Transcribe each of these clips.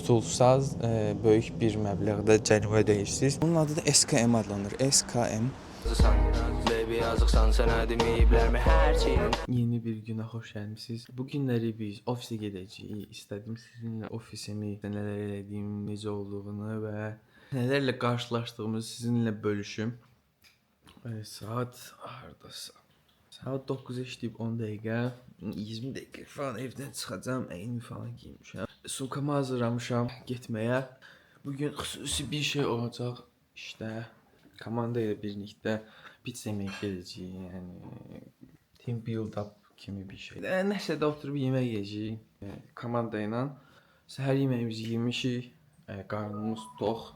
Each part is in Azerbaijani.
tutulsaz böyük bir məbləğdə cərimə ödəyirsiniz. Bunun adı da SKM adlanır. SKM. Yeni bir günə xoş gəlmisiniz. Bu günləri biz ofisə gedəcəyik. İstədim sizinlə ofisimi, nələr elədiyim, necə olduğunu və nələrlə qarşılaşdığımızı sizinlə bölüşüm. Saat hardasa? Saat 9-a işləyib 10 dəqiqə, 20 dəqiqə falan evdən çıxacağam, əyni falan giymişəm. Sumkamı hazırlamışam getməyə. Bugün xüsusi bir şey olacaq işdə. Komanda ilə birlikdə pizza yemək gedəcəyik, yəni team build up kimi bir şey. Nəsə də oturub yemək yeyəcəyik komanda ilə. Səhər yeməyimizi yemişik, qarnımız tox.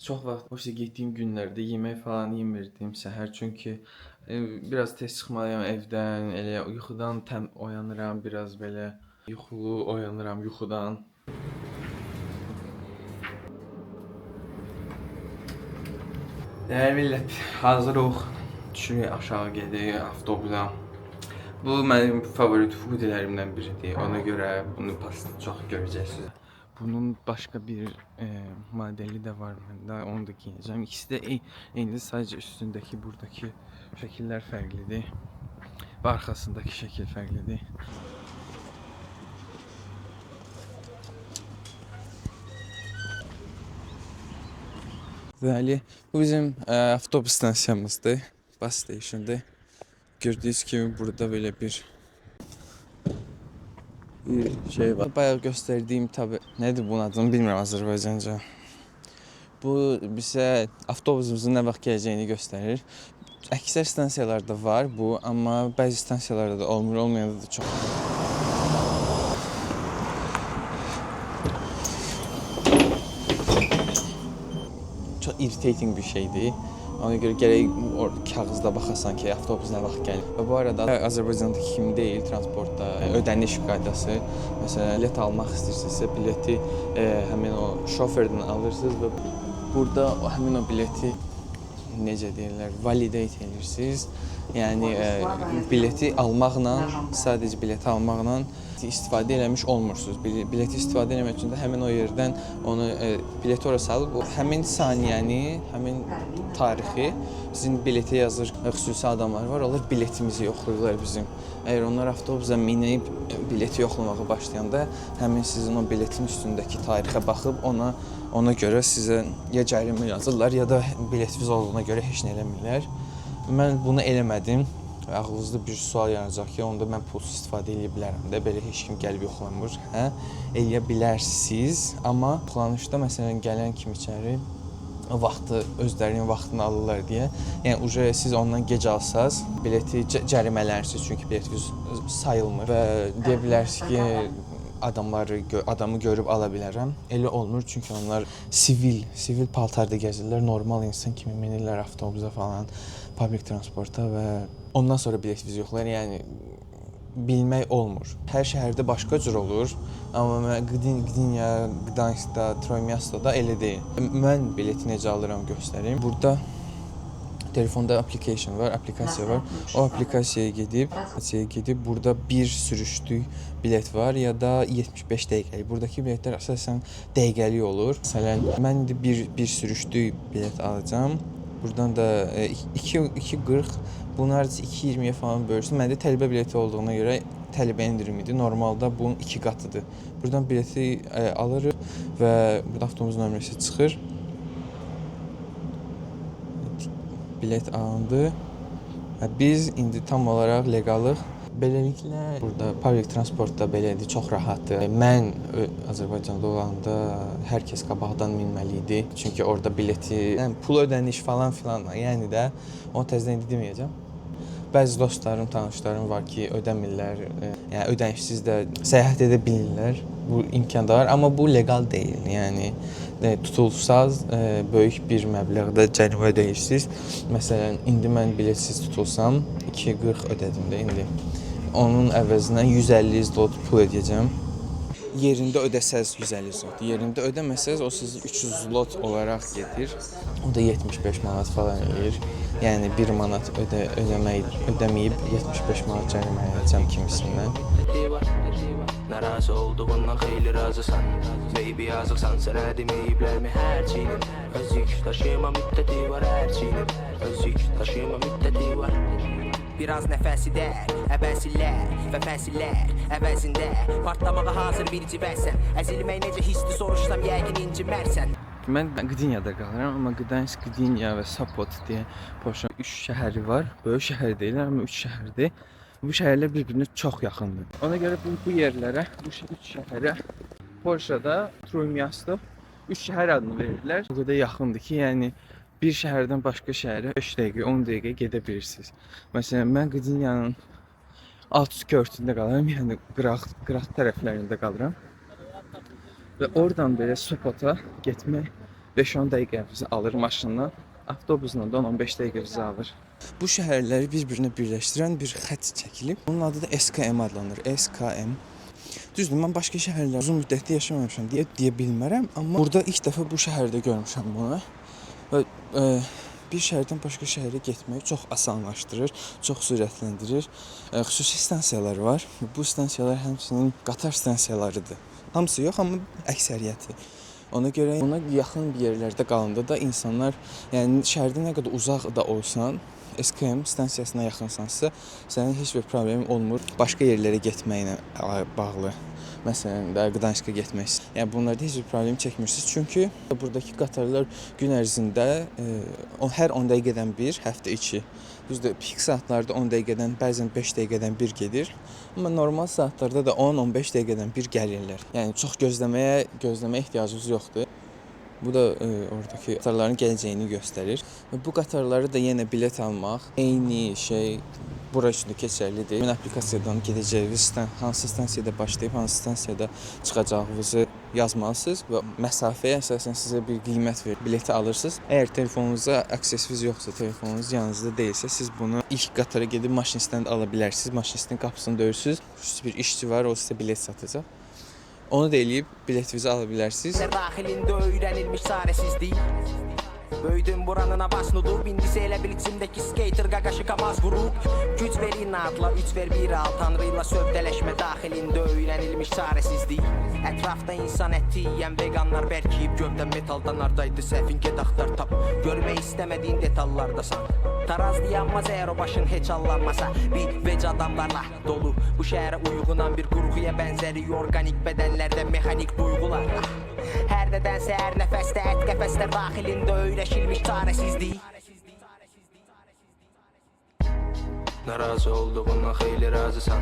Çox vaxt ofisə getdiyim günlərdə yemək falan yemirdim səhər, çünki biraz tez çıxmalıyam evdən, elə yuxudan oyanıram, biraz belə yuxulu oyanıram yuxudan. Dəyərli millət, hazırıq, düşürük aşağı gedirik avtobusa. Bu mənim favorit hoodilərimdən biridir, ona görə bunu çox görəcəksiniz. Bunun başqa bir modeli də var məndə, onu da giyəcəm. İkisi də eyni, sadəcə üstündəki, buradakı şəkillər fərqlidir və arxasındakı şəkil fərqlidir. Bəli, bu bizim avtobus stansiyamızdır, bus station'dır. Gördüyünüz kimi burada belə bir şey var. Bayaq göstərdiyim tabi nədir bunun adını bilmirəm Azərbaycanca. Bu bizə avtobusumuzun nə vaxt gələcəyini göstərir. Əksər stansiyalarda var bu, amma bəzi stansiyalarda da olmur, olmayanda da çox. Çox irritating bir şeydir. Ona görə gərək kağızda baxasan ki, avtobus nə vaxt gəlir. Və bu arada Azərbaycandakı kimi deyil transportda ödəniş qaydası. Məsələn, bilet almaq istəyirsinizsə, bileti həmin o şoferdən alırsınız və burada həmin o bileti necə deyirlər, validate edirsiniz. Yəni bileti almaqla, sadəcə bileti almaqla istifadə eləmiş olmursunuz. Bileti istifadə eləmək üçün də həmin o yerdən onu bileti ora salıb həmin saniyəni, həmin tarixi sizin biletə yazır. Xüsusi adamlar var, onlar biletimizi yoxlayırlar bizim. Əgər onlar avtobusa minib bileti yoxlamağa başlayanda həmin sizin o biletin üstündəki tarixə baxıb ona görə sizə ya cərimə yazırlar, ya da biletiniz olduğuna görə heç nə eləmirlər. Mən bunu eləmədim. Ağlınızda bir sual yaranacaq ki, onda mən pulsuz istifadə edə bilərəm də, belə heç kim gəlib yoxlamır. Hə, eləyə bilərsiniz, amma yoxlanışda məsələn gələn kimi içəri o vaxtı, özlərinin vaxtını alırlar deyə. Yəni siz ondan gec alsaz, bileti cərimələrsiniz, çünki biletiniz sayılmır və deyə bilərsiniz ki, adamı görüb ala bilərəm. Elə olmur, çünki onlar sivil paltarda gəzirlər, normal insan kimi minirlər avtobusa falan, public transporta və ondan sonra biletinizi yoxlayır. Yəni bilmək olmur. Hər şəhərdə başqa cür olur, amma Gdynia, Gdanskda, Troymiastoda elə deyil. Mən bileti necə alıram göstərim. Burada telefonda application var, aplikasiya var. O aplikasiyaya gedib burada bir sürüşlük bilet var, ya da 75 dəqiqəlik. Buradakı biletlər əsasən dəqiqəlik olur. Məsələn, mən indi bir sürüşlük bilet alacağam. Buradan da 2.40, bunlar 2.20-yə falan bölürsün. Məndə tələbə bileti olduğuna görə tələbə indirimidir. Normalda bunun 2 qatıdır. Buradan bileti alırıq və burada avtobus nömrəsi çıxır. Bilet alındı. Biz indi tam olaraq legalıq. Beləliklə, burada public transportda belədir, çox rahatdır. Mən Azərbaycanda olanda hər kəs qabaqdan minməli idi. Çünki orada bileti, pul ödəniş falan filan, yəni də onu təzədən deməyəcəm. Bəzi dostlarım, tanışlarım var ki, ödəmirlər, yəni ödənişsiz də səyahət edə bilirlər. Bu imkan da var, amma bu legal deyil. Yəni tutulsaz böyük bir məbləğdə cərimə ödəyirsiniz. Məsələn, indi mən biletsiz tutulsam 2.40 ödədim də indi. Onun əvəzinə 150 zlot pul ödəyəcəm. Yerində ödəsəz 150 zlot, yerində ödəməsəz o sizi 300 zlot olaraq gedir. O da 75 manat falan eləyir. Yəni 1 manat ödəməyib 75 manat cərimə edəcəm kimisindən. Narazı olduğundan xeyli razısan. Baby yazıqsan sənə deməyiblərmi hərçinin. Öz yük daşıyma müddəti var hərçinin. Öz yük daşıyma müddəti var. Biraz nəfəsi dər, əbəzilər və fəsillər əvəzində partlamağa hazır bir civərsən. Əzilmək necə hisli soruşsam yəqin incimərsən. Mən Qdinyada qalıram, amma Qdansk, Qdinya və Sopot deyə Polşanın 3 şəhəri var. Böyük şəhər deyillər, amma 3 şəhərdir. Bu şəhərlər bir-birinə çox yaxındır. Ona görə bu yerlərə, bu 3 şəhərə Polşada Trójmiasto 3 şəhər adını verirlər. O qədər yaxındır ki, yəni bir şəhərdən başqa şəhərə 5 dəqiqə, 10 dəqiqə gedə bilirsiniz. Məsələn, mən Qdinyanın alt üst körtündə qalıram, yəni qıraq tərəflərində qalıram. Və oradan belə Sopota getmək 5-10 dəqiqə bizi alır maşınla, avtobusla da 10-15 dəqiqə bizi alır. Bu şəhərləri bir-birinə birləşdirən bir xətt çəkilib. Onun adı da SKM adlanır. SKM. Düzdür, mən başqa şəhərlərdə uzun müddətli yaşamamışam deyə bilmərəm, amma burada ilk dəfə bu şəhərdə görmüşəm bunu. Və bir şəhərdən başqa şəhərə getməyi çox asanlaşdırır, çox sürətləndirir. Xüsusi stansiyalar var. Bu stansiyalar həmçinin qatar stansiyalarıdır. Hamısı yox, amma əksəriyyəti. Ona görə ona yaxın bir yerlərdə qalanda da insanlar, yəni şəhərdə nə qədər uzaq da olsan, SKM stansiyasına yaxınsansa, sənin heç bir problemin olmur başqa yerlərə getməklə bağlı. Məsələn, Qdanska getmək istəyirsən. Yəni bunlarda heç bir problem çəkmirsiniz. Çünki buradakı qatarlar gün ərzində hər 10 dəqiqədən bir, həftə içi. Düzdür, pik saatlarda 10 dəqiqədən, bəzən 5 dəqiqədən bir gedir. Amma normal saatlarda da 10-15 dəqiqədən bir gəlirlər. Yəni çox gözləməyə ehtiyacınız yoxdur. Bu da oradakı qatarların gələcəyini göstərir. Bu qatarları da yenə bilet almaq eyni şey bura üçün də keçərlidir. Mən aplikasiyadan gedəcəyiniz hansı stansiyada başlayıb hansı stansiyada çıxacağınızı yazmalısınız və məsafəyə əsasən sizə bir qiymət verir. Bileti alırsınız. Əgər telefonunuza aksesiniz yoxsa, telefonunuz yanınızda deyilsə, siz bunu ilk qatara gedib maşinistdən ala bilərsiniz. Maşinistin qapısını döyürsünüz. Bir işçi var, o sizə bilet satacaq. Onu da eləyib biletinizi ala bilərsiniz. Daxilində öyrənilmiş çarəsizlik. Böyüdüm buranın abasnudur. Bindisi elə bil içimdəki skater qaqaşı kamaz vurub. Güc ver inadla, 3 ver 1 al. Tanrıyla sövdələşmə daxilində öyrənilmiş çarəsizlik. Ətrafda insan əti yiyən veganlar bərkiyib. Gövdən metaldan ardaydı səhvin get axtar tap. Görmək istəmədiyin detallardasan. Taraz dayanmaz əgər o başın heç allanmasa. Bir vec adamlarla dolu. Bu şəhərə uyğunan bir qurğuya bənzəri organik bədənlərdə mexanik duyğularla. Hər nədənsə hər nəfəsdə ət qəfəslər daxilində öyrəşilmiş çarəsizlik. Narazı olduğundan xeyli razısan.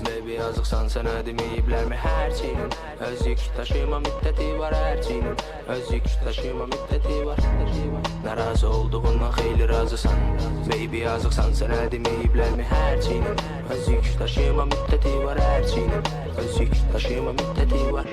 Baby yazıqsan sənə deməyiblərmi hərçinin. Öz yük daşıyma müddəti var hərçinin. Öz yük daşıyma müddəti var. Narazı olduğundan xeyli razısan. Baby yazıqsan sənə deməyiblərmi hərçinin. Öz yük daşıyma müddəti var hərçinin. Öz yük daşıyma müddəti var.